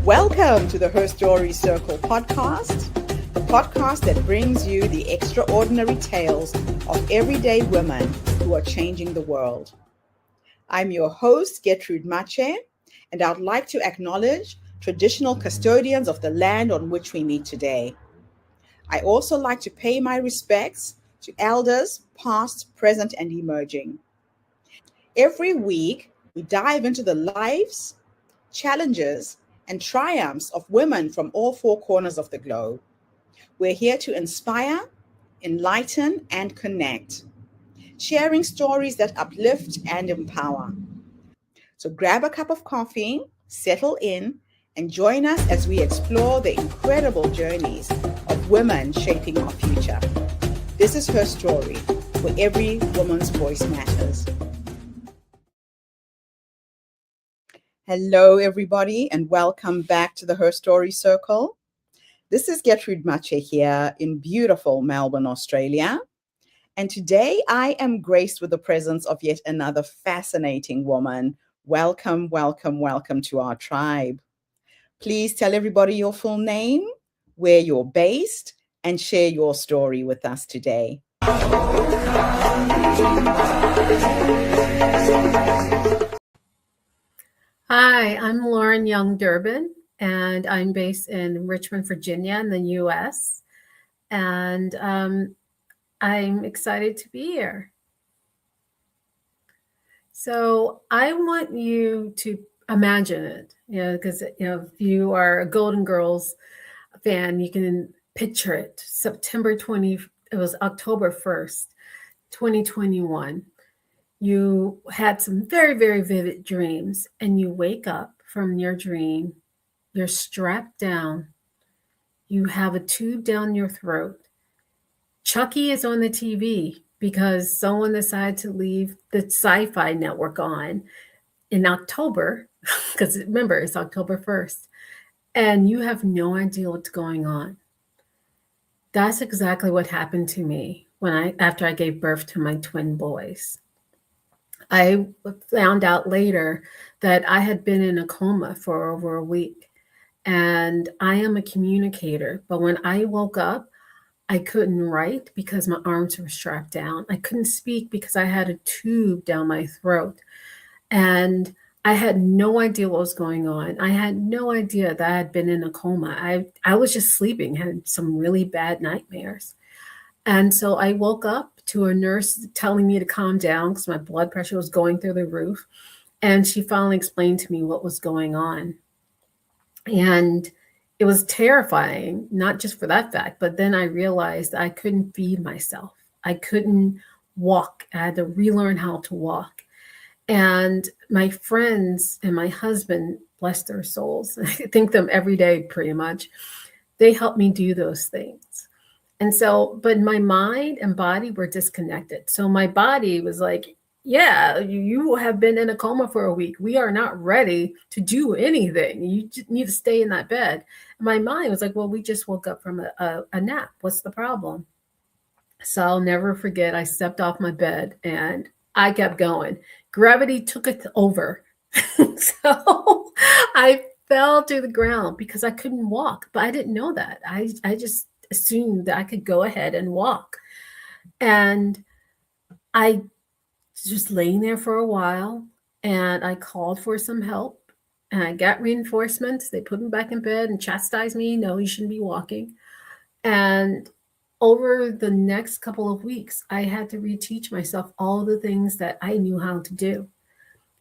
Welcome to the Her Story Circle podcast, the podcast that brings you the extraordinary tales of everyday women who are changing the world. I'm your host, Gertrude Mache, and I'd like to acknowledge traditional custodians of the land on which we meet today. I also like to pay my respects to elders, past, present, and emerging. Every week, we dive into the lives, challenges, and triumphs of women from all four corners of the globe. We're here to inspire, enlighten, and connect, sharing stories that uplift and empower. So grab a cup of coffee, settle in, and join us as we explore the incredible journeys of women shaping our future. This is Her Story, where every woman's voice matters. Hello, everybody, and welcome back to the Her Story Circle. This is Gertrude Mache here in beautiful Melbourne, Australia. And today I am graced with the presence of yet another fascinating woman. Welcome, welcome, welcome to our tribe. Please tell everybody your full name, where you're based, and share your story with us today. Hi, I'm Lauren Young Durbin, and I'm based in Richmond, Virginia in the U.S. And I'm excited to be here. So I want you to imagine it, because if you are a Golden Girls fan, you can picture it. It was October 1st, 2021. You had some very, very vivid dreams, and you wake up from your dream, you're strapped down, you have a tube down your throat. Chucky is on the TV because someone decided to leave the Sci-Fi Network on in October, because remember, it's October 1st, and you have no idea what's going on. That's exactly what happened to me after I gave birth to my twin boys. I found out later that I had been in a coma for over a week, and I am a communicator. But when I woke up, I couldn't write because my arms were strapped down. I couldn't speak because I had a tube down my throat, and I had no idea what was going on. I had no idea that I had been in a coma. I was just sleeping, had some really bad nightmares. And so I woke up to a nurse telling me to calm down because my blood pressure was going through the roof. And she finally explained to me what was going on. And it was terrifying, not just for that fact, but then I realized I couldn't feed myself. I couldn't walk. I had to relearn how to walk. And my friends and my husband, bless their souls, I thank them every day pretty much, they helped me do those things. And so, but my mind and body were disconnected. So my body was like, yeah, you have been in a coma for a week. We are not ready to do anything. You just need to stay in that bed. And my mind was like, well, we just woke up from a nap. What's the problem? So I'll never forget, I stepped off my bed and I kept going. Gravity took it over. So I fell to the ground because I couldn't walk, but I didn't know that. I just assumed that I could go ahead and walk. And I just laying there for a while, and I called for some help, and I got reinforcements. They put me back in bed and chastised me. No, you shouldn't be walking. And over the next couple of weeks, I had to reteach myself all the things that I knew how to do.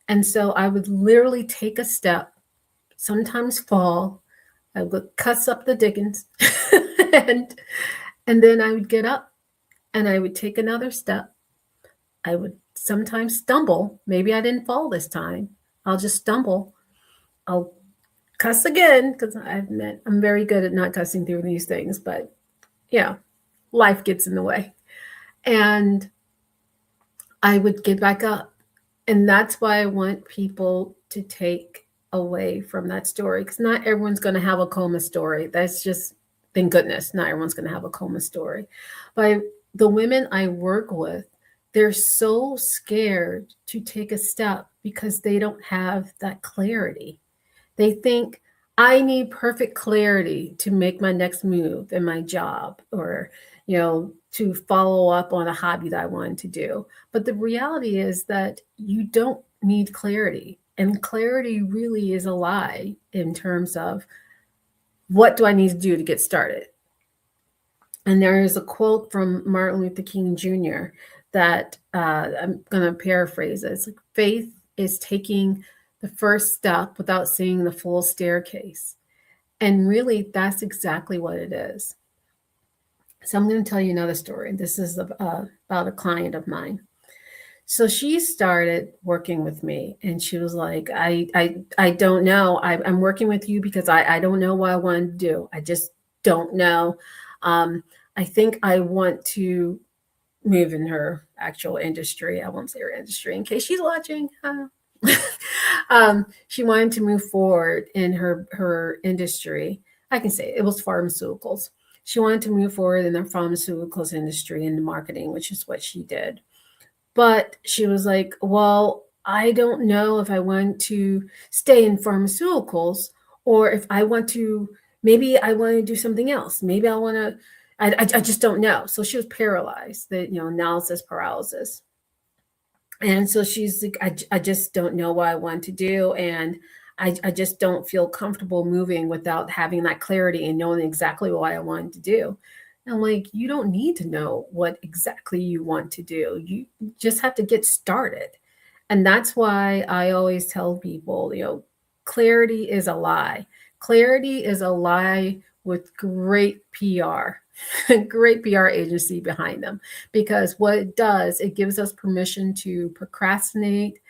And so I would literally take a step, sometimes fall, I would cuss up the dickens, and then I would get up and I would take another step. I would sometimes stumble. Maybe I didn't fall this time. I'll just stumble. I'll cuss again because I'm very good at not cussing through these things, but yeah, life gets in the way. And I would get back up. And that's why I want people to take away from that story, because not everyone's going to have a coma story. That's just, thank goodness, not everyone's going to have a coma story. But the women I work with, they're so scared to take a step because they don't have that clarity. They think, I need perfect clarity to make my next move in my job, or, to follow up on a hobby that I wanted to do. But the reality is that you don't need clarity. And clarity really is a lie in terms of, what do I need to do to get started? And there is a quote from Martin Luther King Jr. that I'm going to paraphrase it. It's like, faith is taking the first step without seeing the full staircase. And really, that's exactly what it is. So I'm going to tell you another story. This is about a client of mine. So she started working with me, and she was like, I don't know. I'm working with you because I don't know what I want to do. I just don't know. I think I want to move in her actual industry. I won't say her industry in case she's watching. She wanted to move forward in her industry. I can say it was pharmaceuticals. She wanted to move forward in the pharmaceuticals industry and the marketing, which is what she did. But she was like, well, I don't know if I want to stay in pharmaceuticals, or if I want to, maybe I want to do something else. Maybe I want to, I just don't know. So she was paralyzed, analysis paralysis. And so she's like, I just don't know what I want to do. And I just don't feel comfortable moving without having that clarity and knowing exactly what I want to do. And I'm like, you don't need to know what exactly you want to do. You just have to get started. And that's why I always tell people, clarity is a lie. Clarity is a lie with great PR, great PR agency behind them. Because what it does, it gives us permission to procrastinate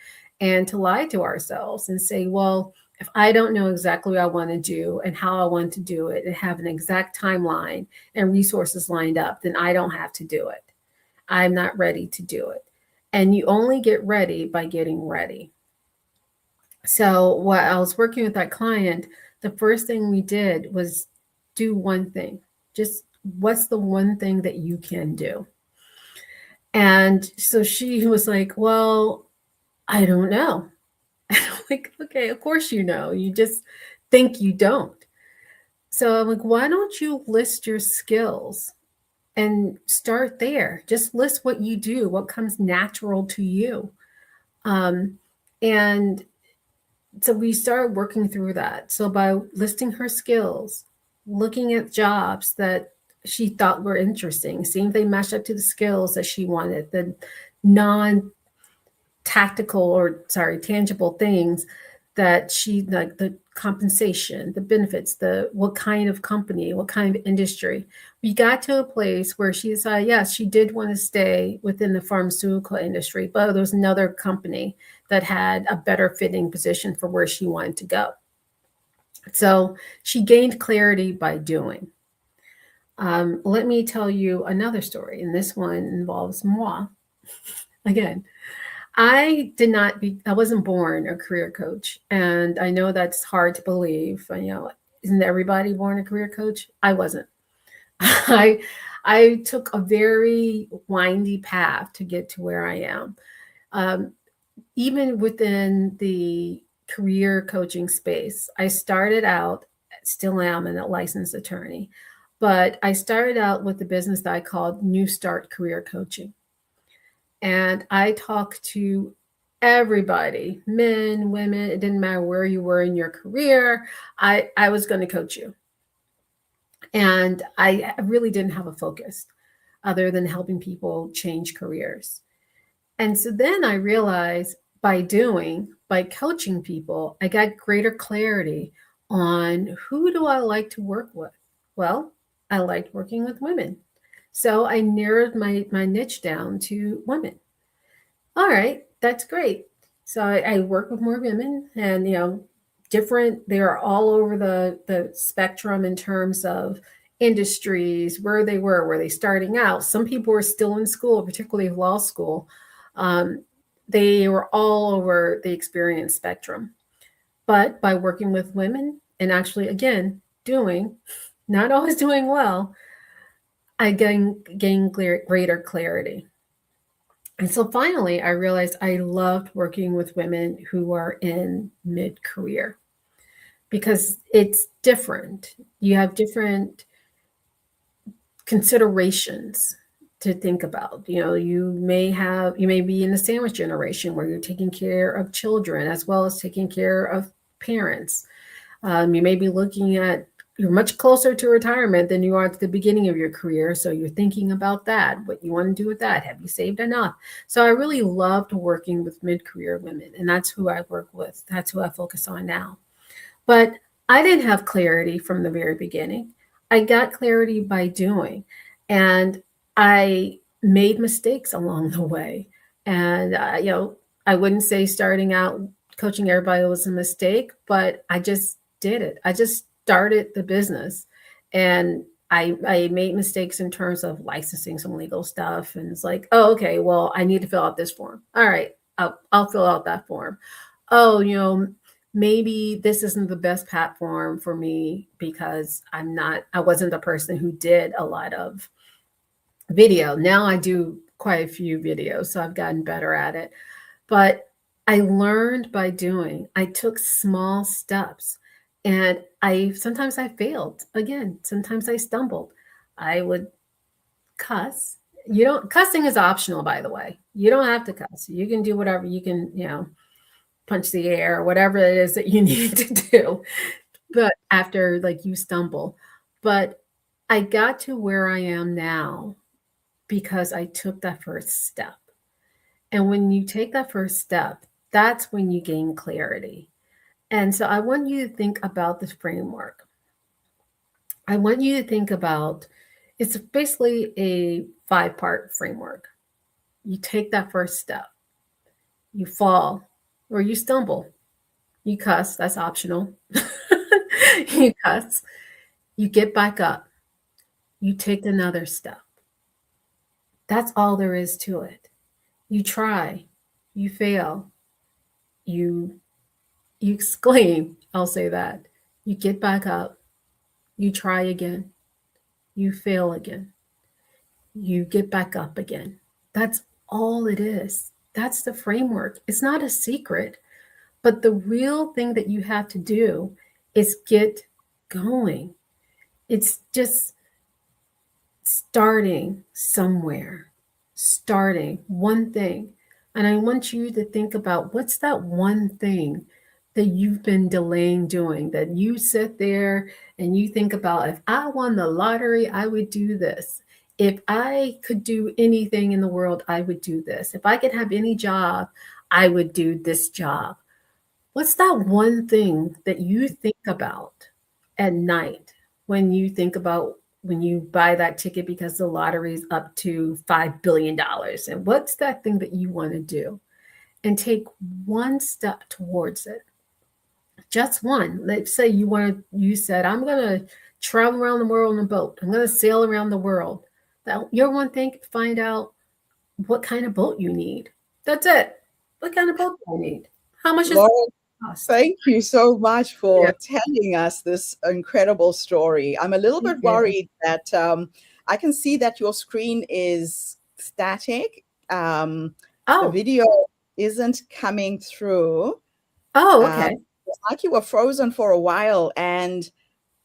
and to lie to ourselves and say, well, if I don't know exactly what I want to do and how I want to do it and have an exact timeline and resources lined up, then I don't have to do it. I'm not ready to do it. And you only get ready by getting ready. So while I was working with that client, the first thing we did was do one thing. Just, what's the one thing that you can do? And so she was like, well, I don't know. And I'm like, okay, of course you know. You just think you don't. So I'm like, why don't you list your skills and start there? Just list what you do, what comes natural to you. And so we started working through that. So by listing her skills, looking at jobs that she thought were interesting, seeing if they matched up to the skills that she wanted, the non tactical or tangible things that she, like the compensation, the benefits, the what kind of company, what kind of industry. We got to a place where she decided, yes, she did want to stay within the pharmaceutical industry, but there was another company that had a better fitting position for where she wanted to go. So she gained clarity by doing. Let me tell you another story, and this one involves moi. Again, I wasn't born a career coach. And I know that's hard to believe. Isn't everybody born a career coach? I wasn't. I took a very windy path to get to where I am. Even within the career coaching space, I started out, still am a licensed attorney, but I started out with the business that I called New Start Career Coaching. And I talked to everybody, men, women, it didn't matter where you were in your career. I was going to coach you. And I really didn't have a focus other than helping people change careers. And so then I realized by coaching people, I got greater clarity on who do I like to work with? Well, I liked working with women. So I narrowed my niche down to women. All right, that's great. So I work with more women, and they are all over the spectrum in terms of industries, where they were they starting out. Some people were still in school, particularly law school. They were all over the experience spectrum. But by working with women and actually, again, not always doing well, I gain greater clarity. And so finally, I realized I loved working with women who are in mid-career. because it's different. You have different considerations to think about. You may be in the sandwich generation where you're taking care of children as well as taking care of parents. You may be looking at you're much closer to retirement than you are at the beginning of your career. So you're thinking about that, what you want to do with that. Have you saved enough? So I really loved working with mid-career women, and that's who I work with. That's who I focus on now. But I didn't have clarity from the very beginning. I got clarity by doing, and I made mistakes along the way. And, I wouldn't say starting out coaching everybody was a mistake, but I just did it. I just started the business, and I made mistakes in terms of licensing some legal stuff. And it's like, oh, okay, well, I need to fill out this form. All right, I'll fill out that form. Oh, maybe this isn't the best platform for me because I wasn't the person who did a lot of video. Now I do quite a few videos, so I've gotten better at it. But I learned by doing. I took small steps, and I sometimes I failed. Again, sometimes I stumbled. I would cuss. You don't Cussing is optional, by the way. You don't have to cuss. You can do whatever you can, punch the air, whatever it is that you need to do. But after like you stumble. But I got to where I am now because I took that first step. And when you take that first step, that's when you gain clarity. And so I want you to think about this framework. I want you to think about it's basically a 5-part framework. You take that first step, you fall or you stumble, you cuss, that's optional. You cuss, you get back up, you take another step. That's all there is to it. You try, you fail, you you exclaim, I'll say that. You get back up, you try again, you fail again, you get back up again. That's all it is. That's the framework. It's not a secret, but the real thing that you have to do is get going. It's just starting somewhere, starting one thing. And I want you to think about what's that one thing that you've been delaying doing, that you sit there and you think about, if I won the lottery, I would do this. If I could do anything in the world, I would do this. If I could have any job, I would do this job. What's that one thing that you think about at night when you think about when you buy that ticket because the lottery's up to $5 billion? And what's that thing that you want to do? And take one step towards it. Just one. Let's say you said, I'm going to travel around the world on a boat. I'm going to sail around the world. Your one thing, find out what kind of boat you need. That's it. What kind of boat do I need? How much is Laura, it cost? thank you so much Yeah. for telling us this incredible story. I'm a little bit Yeah. worried that I can see that your screen is static. The Oh, video isn't coming through. oh, Um, okay. it's like you were frozen for a while. And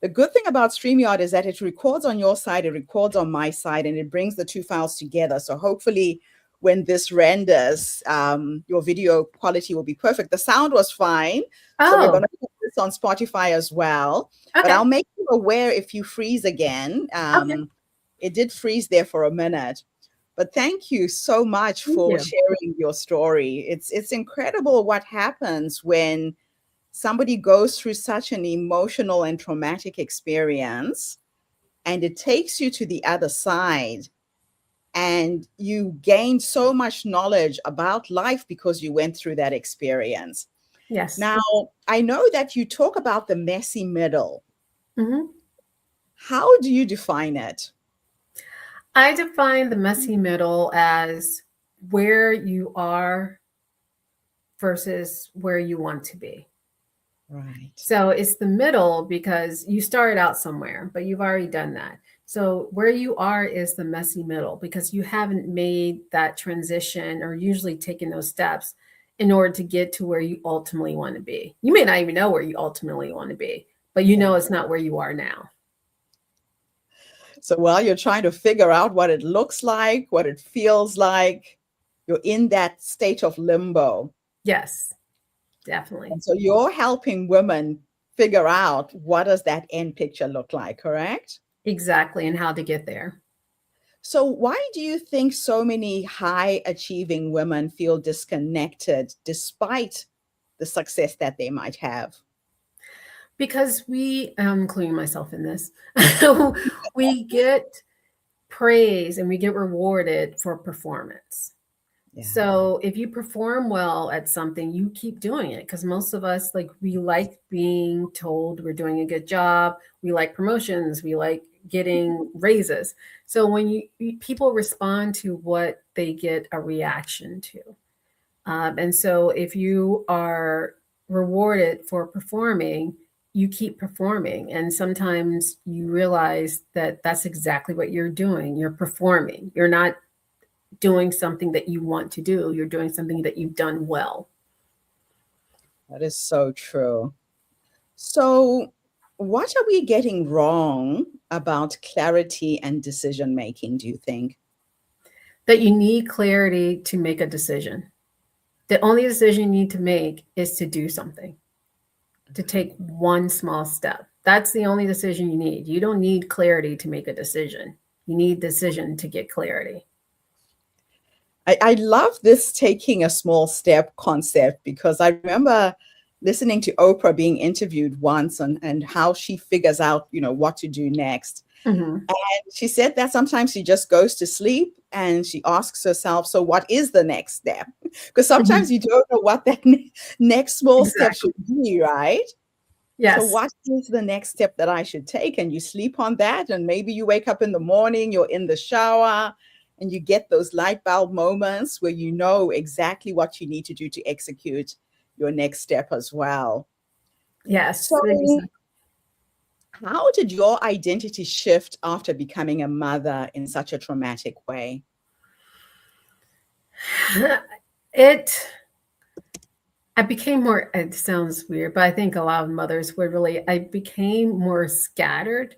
the good thing about StreamYard is that it records on your side, it records on my side, and it brings the two files together. So hopefully when this renders, your video quality will be perfect. The sound was fine. So we're Oh, going to put this on Spotify as well. But okay. I'll make you aware if you freeze again. Okay. It did freeze there for a minute. But thank you so much Thank for you. sharing your story. It's incredible what happens when somebody goes through such an emotional and traumatic experience, and it takes you to the other side, and you gain so much knowledge about life because you went through that experience. Yes. Now, I know that you talk about the messy middle. Hmm. How do you define it? I define the messy middle as where you are versus where you want to be. Right. So it's the middle because you started out somewhere, but you've already done that. So where you are is the messy middle because you haven't made that transition or usually taken those steps in order to get to where you ultimately want to be. You may not even know where you ultimately want to be, but you know Yeah. it's not where you are now. So while you're trying to figure out what it looks like, what it feels like, you're in that state of limbo. Yes, definitely. And so you're helping women figure out what does that end picture look like, correct? Exactly, and how to get there. So why do you think so many high achieving women feel disconnected despite the success that they might have? Because we, including myself in this, we get praise and we get rewarded for performance. Yeah. So if you perform well at something, you keep doing it because most of us, like, we like being told we're doing a good job. We like promotions. We like getting raises. So when people respond to what they get a reaction to. And so if you are rewarded for performing, you keep performing. And sometimes you realize that that's exactly what you're doing. You're performing. You're not doing something that you want to do. You're doing something that you've done well. That is so true. So, what are we getting wrong about clarity and decision making, do you think? That you need clarity to make a decision. The only decision you need to make is to do something, to take one small step. That's the only decision you need. You don't need clarity to make a decision. You need decision to get clarity. I love this taking a small step concept because I remember listening to Oprah being interviewed once and how she figures out, what to do next. Mm-hmm. And she said that sometimes she just goes to sleep and she asks herself, so what is the next step? Because Mm-hmm. sometimes you don't know what that next small step Exactly. should be, right? So Yes. what is the next step that I should take? And you sleep on that, and maybe you wake up in the morning, you're in the shower, and you get those light bulb moments where you know exactly what you need to do to execute your next step as well. Yes. So how did your identity shift after becoming a mother in such a traumatic way? It I became more, it sounds weird, but I think a lot of mothers would really, I became more scattered.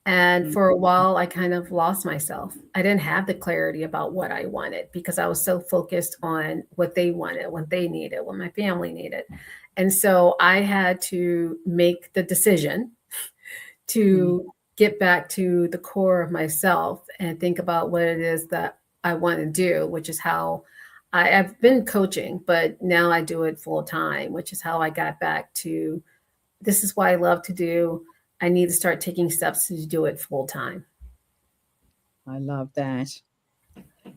And Mm. for a while, I kind of lost myself. I didn't have the clarity about what I wanted because I was so focused on what they wanted, what they needed, what my family needed. And so I had to make the decision Mhm. to get back to the core of myself and think about what it is that I want to do, which is how I've been coaching, but now I do it full time, which is how I got back to this is what I love to do. I need to start taking steps to do it full time. I love that.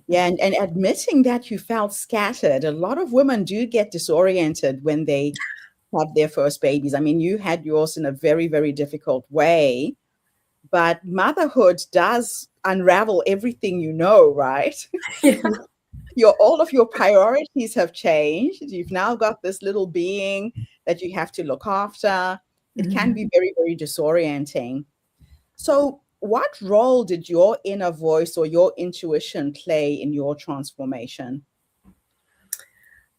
Yeah, and admitting that you felt scattered. A lot of women do get disoriented when they have their first babies. I mean, you had yours in a very, very difficult way, but motherhood does unravel everything right? Yeah. Your all of your priorities have changed. You've now got this little being that you have to look after. It can Mhm. be very, very disorienting. So, what role did your inner voice or your intuition play in your transformation?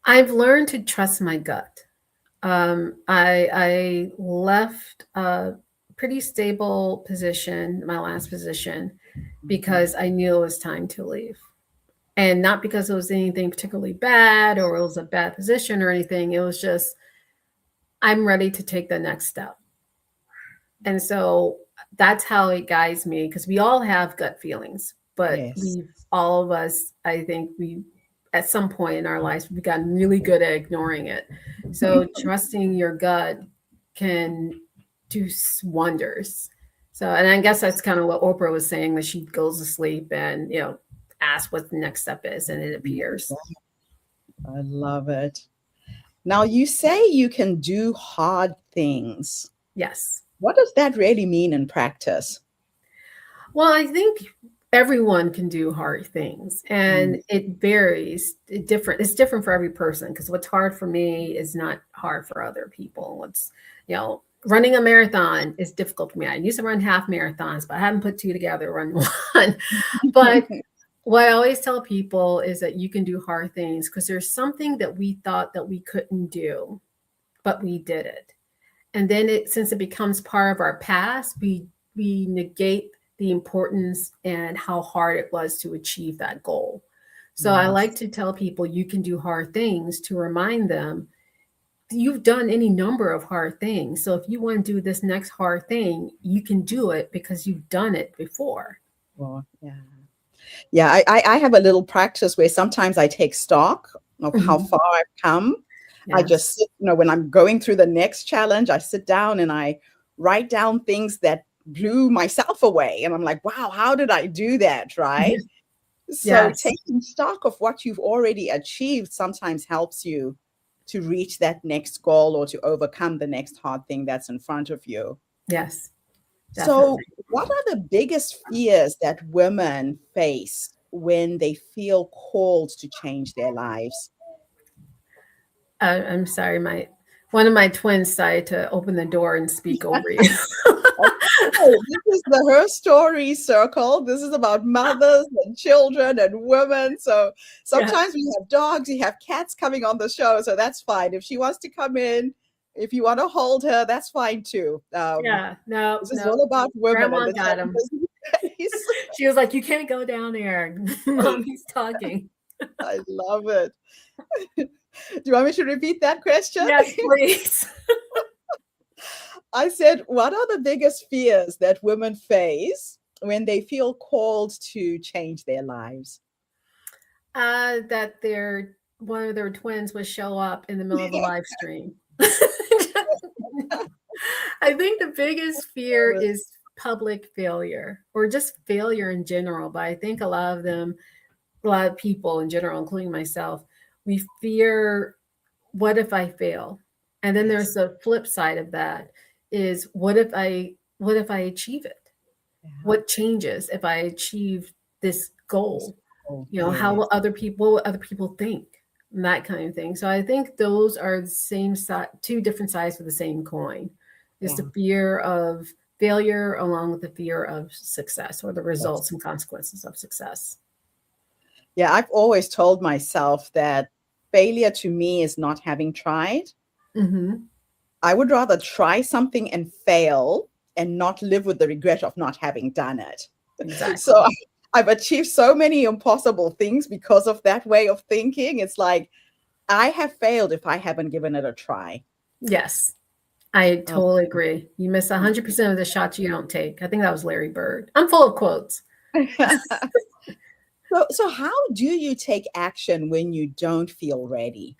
I've learned to trust my gut. I left a pretty stable position, my last position, Mhm. because I knew it was time to leave. And not because it was anything particularly bad or it was a bad position or anything. It was just, I'm ready to take the next step. And so that's how it guides me because we all have gut feelings, but Yes, we all of us, I think we at some point in our lives we've gotten really good at ignoring it. So trusting your gut can do wonders. So, and I guess that's kind of what Oprah was saying, that she goes to sleep and asks what the next step is, and it appears. I love it. Now, you say you can do hard things. Yes. What does that really mean in practice? Well, I think everyone can do hard things and Mm. it varies. It's different for every person because what's hard for me is not hard for other people. Running a marathon is difficult for me. I used to run half marathons, but I haven't put two together to run one. But what I always tell people is that you can do hard things because there's something that we thought that we couldn't do, but we did it. And then since it becomes part of our past, we negate the importance and how hard it was to achieve that goal. So I like Yes. to tell people you can do hard things to remind them you've done any number of hard things. So if you want to do this next hard thing, you can do it because you've done it before. Well, yeah. Yeah, I have a little practice where sometimes I take stock of how Mhm. far I've come. I Yes. just sit, when I'm going through the next challenge, I sit down and I write down things that blew myself away. And I'm like, wow, how did I do that? Right. So Yes. taking stock of what you've already achieved sometimes helps you to reach that next goal or to overcome the next hard thing that's in front of you. Yes. So, Definitely. what are the biggest fears that women face when they feel called to change their lives? I'm sorry, my one of my twins decided to open the door and speak over you. Okay, this is the Her Story Circle. This is about mothers and children and women. So Yeah. sometimes we have dogs, we have cats coming on the show. So that's fine. If she wants to come in, if you want to hold her, that's fine too. Yeah. No, This is no, all no. about women and Grandma the got him. challenges we face. She was like, "You can't go down there. Mommy's talking." I love it. Do you want me to repeat that question? Yes, please. I said, what are the biggest fears that women face when they feel called to change their lives? That their one of their twins would show up in the middle of a live stream. I think the biggest fear is public failure or just failure in general. But I think a lot of people in general, including myself, we fear what if I fail? And then Yes. there's the flip side of that is what if I achieve it? Yeah. What changes if I achieve this goal? Oh, You know, how yes. will other people think? And that kind of thing. So I think those are the same side, two different sides of the same coin. Is the Yeah. fear of failure along with the fear of success or the Yes. results and consequences of success. Yeah. I've always told myself that failure to me is not having tried. Hmm. I would rather try something and fail and not live with the regret of not having done it. So Exactly. I've achieved so many impossible things because of that way of thinking. It's like I have failed if I haven't given it a try. Yes. I Oh. totally agree. You miss 100% of the shots you don't take. I think that was Larry Bird. I'm full of quotes. So how do you take action when you don't feel ready?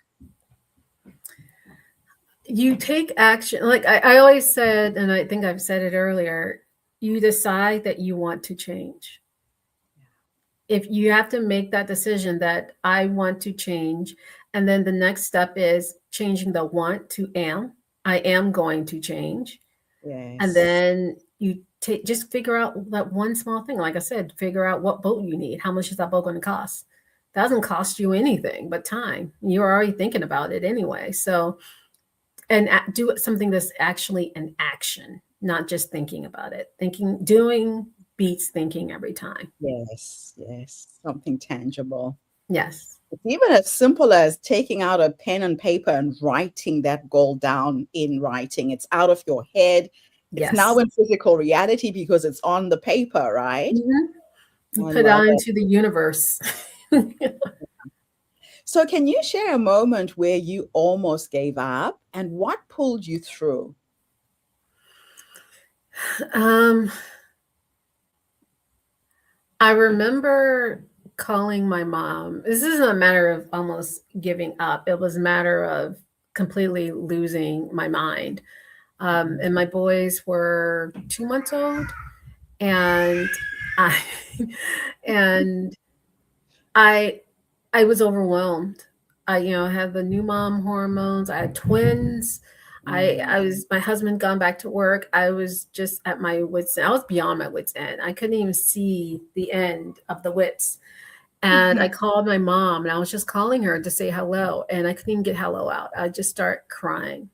You take action. Like I always said, and I think I've said it earlier, you decide that you want to change. If you have to make that decision that I want to change, and then the next step is changing the want to am, I am going to change. And Yes. then you take just figure out that one small thing. Like I said, figure out what boat you need. How much is that boat going to cost? That doesn't cost you anything but time. You're already thinking about it anyway. So, and do something that's actually an action, not just thinking about it. Doing beats thinking every time. Yes. Yes. Something tangible. Yes. It's even as simple as taking out a pen and paper and writing that goal down in writing. It's out of your head. It's now Yes. in physical reality because it's on the paper, right? Mhm. You I put love out it. into the universe. So, can you share a moment where you almost gave up and what pulled you through? um, I remember calling my mom. This isn't a matter of almost giving up. It was a matter of completely losing my mind. And my boys were 2 months old, and I and I I was overwhelmed. Had the new mom hormones. I had twins. I Mm, was my husband gone back to work. I was just at my wits end. I was beyond my wits end. I couldn't even see the end of the wits. And I called my mom and I was just calling her to say hello. And I couldn't even get hello out. I just start crying.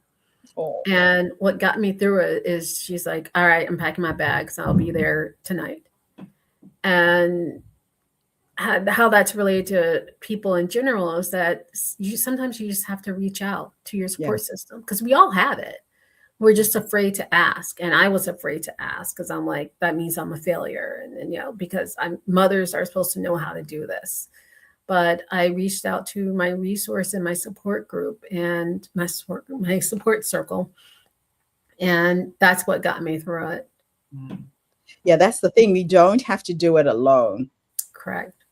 oh, And what got me through it is she's like, all right, I'm packing my bags. I'll be there tonight. And how that's related to people in general is that sometimes you just have to reach out to your Yeah. support system because we all have it. We're just afraid to ask. And I was afraid to ask because I'm like, that means I'm a failure. And because mothers are supposed to know how to do this. But I reached out to my resource and my support group and my support circle. And that's what got me through it. Yeah, that's the thing. We don't have to do it alone. Correct.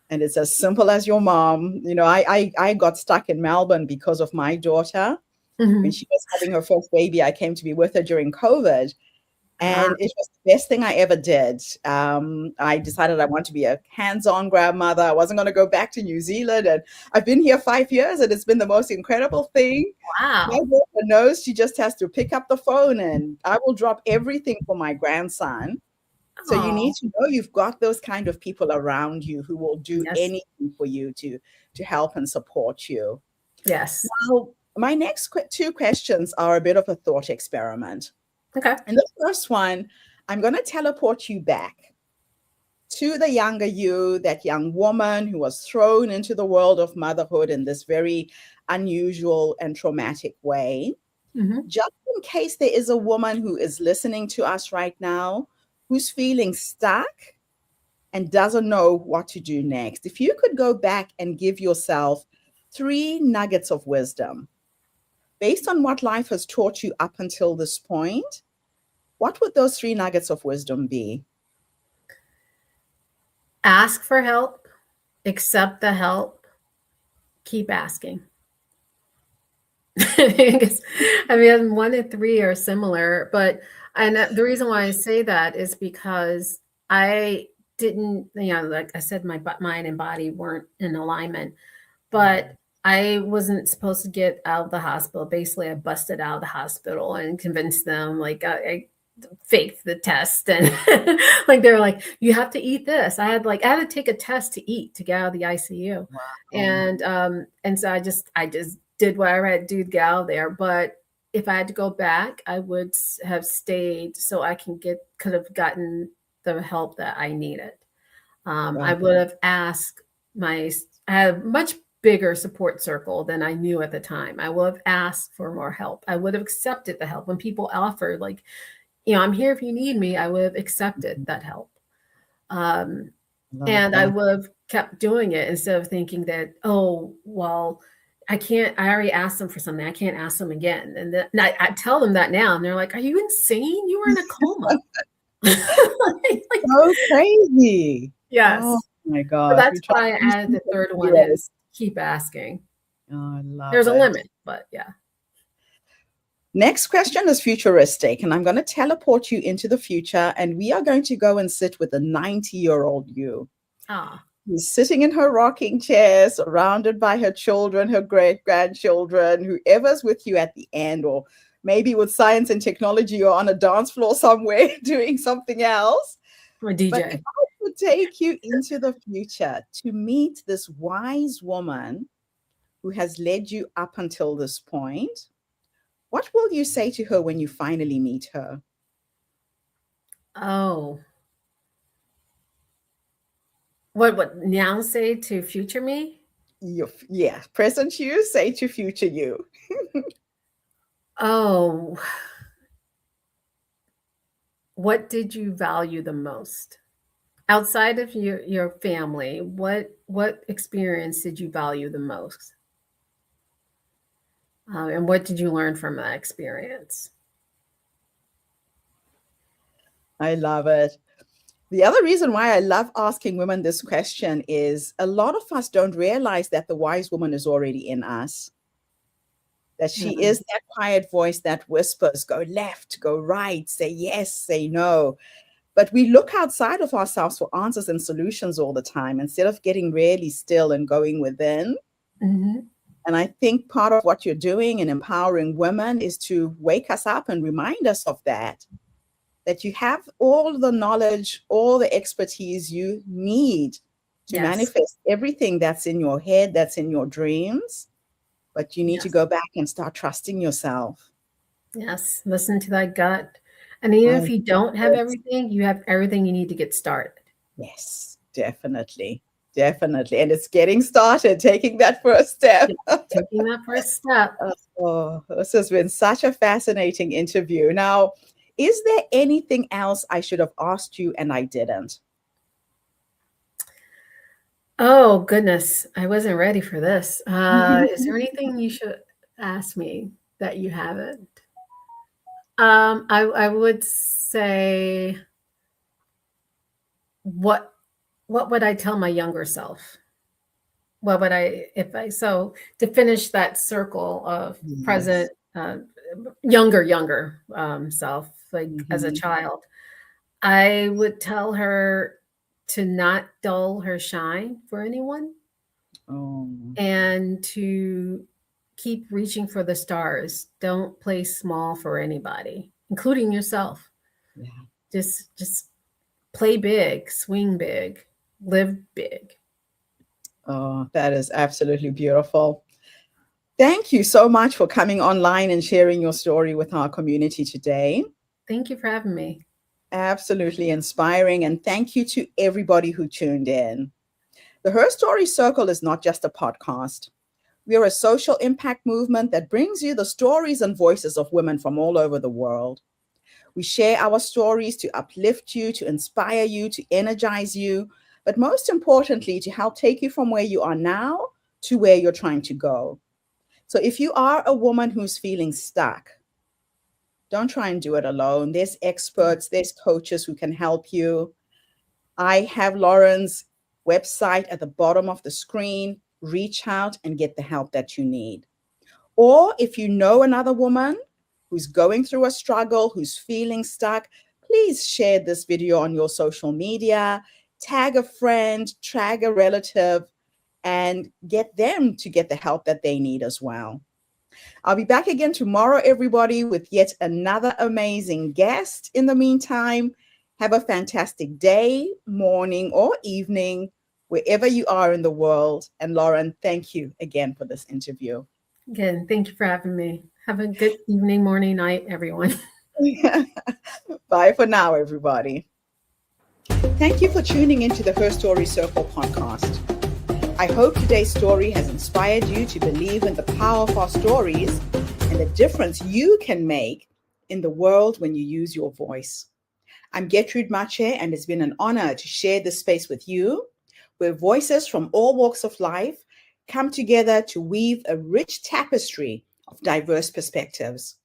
And it's as simple as your mom. I got stuck in Melbourne because of my daughter. When Mm-hmm. she was having her first baby, I came to be with her during COVID. Ah, And it was the best thing I ever did. I decided I want to be a hands-on grandmother. I wasn't going to go back to New Zealand. And I've been here 5 years, and it's been the most incredible thing. My wow. daughter knows she just has to pick up the phone, and I will drop everything for my grandson. So you need Oh, to know you've got those kind of people around you who will do yes. anything for you to help and support you. Yes. Now, my next two questions are a bit of a thought experiment. Okay. And the first one, I'm going to teleport you back to the younger you, that young woman who was thrown into the world of motherhood in this very unusual and traumatic way. Mm-hmm. Just in case there is a woman who is listening to us right now who's feeling stuck and doesn't know what to do next. If you could go back and give yourself 3 nuggets of wisdom based on what life has taught you up until this point, what would those 3 nuggets of wisdom be? Ask for help, accept the help, keep asking. I mean, 1 and 3 are similar, but the reason why I say that is because I didn't, like I said, my mind and body weren't in alignment, but I wasn't supposed to get out of the hospital. Basically, I busted out of the hospital and convinced them, like I faked the test, and like they were like, "You have to eat this." I had to take a test to eat to get out of the ICU, Wow. and so I just did whatever I had to do to get out of there. But if I had to go back, I would have stayed so I could have gotten the help that I needed. I Wow. would have asked I had a much bigger support circle than I knew at the time. I would have asked for more help. I would have accepted the help when people offered, like, I'm here if you need me. I would have accepted that help. Um, Love and I that. would have kept doing it instead of thinking that, oh, well, I already asked them for something. I can't ask them again. And then I tell them that now, and they're like, are you insane? You were in a coma. So crazy. Oh Yes. my So gosh. We that's try why I to added the third one heroes. is keep asking. Oh, I love There's a it. limit, but yeah. Next question is futuristic, and I'm going to teleport you into the future, and we are going to go and sit with a 90-year-old you. Ah, Who's sitting in her rocking chair, surrounded by her children, her great grandchildren, whoever's with you at the end, or maybe with science and technology, or on a dance floor somewhere doing something else. or But if DJ. I could take you into the future to meet this wise woman who has led you up until this point, what will you say to her when you finally meet her? Oh, what now say to future me? Yeah, present you, say to future you. Oh, what did you value the most? Outside of your family, what experience did you value the most? And what did you learn from that experience? I love it. The other reason why I love asking women this question is a lot of us don't realize that the wise woman is already in us, that she Mm, is that quiet voice that whispers, go left, go right, say yes, say no. But we look outside of ourselves for answers and solutions all the time instead of getting really still and going within. mhm. And I think part of what you're doing in empowering women is to wake us up and remind us of that you have all the knowledge, all the expertise you need to Yes. manifest everything that's in your head, that's in your dreams. But you need to Yes. go back and start trusting yourself. Yes. Listen to that gut. And even I if you don't have everything, you have everything you need to get started. Yes, definitely. Definitely. And it's getting started, taking that first step. Taking that first step. Oh, this has been such a fascinating interview. Now, is there anything else I should have asked you and I didn't? Oh, goodness. I wasn't ready for this. Is there anything you should ask me that you haven't? I would say, what would I tell my younger self? What would so to finish that circle of present, Yes. younger self, like as a Mhm. child, I would tell her to not dull her shine for anyone Oh, and to keep reaching for the stars. Don't play small for anybody, including yourself. yeah. Just play big, swing big, live big. Oh, that is absolutely beautiful. Thank you so much for coming online and sharing your story with our community today. Thank you for having me. Absolutely inspiring. And thank you to everybody who tuned in. The Her Story Circle is not just a podcast. We are a social impact movement that brings you the stories and voices of women from all over the world. We share our stories to uplift you, to inspire you, to energize you, but most importantly, to help take you from where you are now to where you're trying to go. So if you are a woman who's feeling stuck, don't try and do it alone. There's experts, there's coaches who can help you. I have Lauren's website at the bottom of the screen. Reach out and get the help that you need. Or if you know another woman who's going through a struggle, who's feeling stuck, please share this video on your social media, tag a friend, tag a relative, and get them to get the help that they need as well. I'll be back again tomorrow, everybody, with yet another amazing guest. In the meantime, have a fantastic day, morning, or evening, wherever you are in the world. And Lauren, thank you again for this interview. Again, thank you for having me. Have a good evening, morning, night, everyone. Bye for now, everybody. Thank you for tuning into the Her Story Circle podcast. I hope today's story has inspired you to believe in the power of our stories and the difference you can make in the world when you use your voice. I'm Gertrude Mache, and it's been an honor to share this space with you, where voices from all walks of life come together to weave a rich tapestry of diverse perspectives.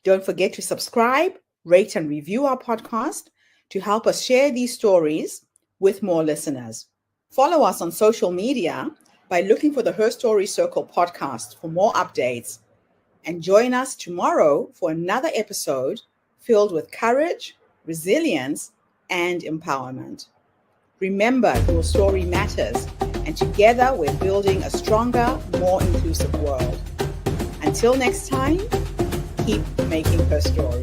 Don't forget to subscribe, rate, and review our podcast to help us share these stories with more listeners. Follow us on social media by looking for the Her Story Circle podcast for more updates. And join us tomorrow for another episode filled with courage, resilience, and empowerment. Remember, your story matters, and together we're building a stronger, more inclusive world. Until next time, keep making her story.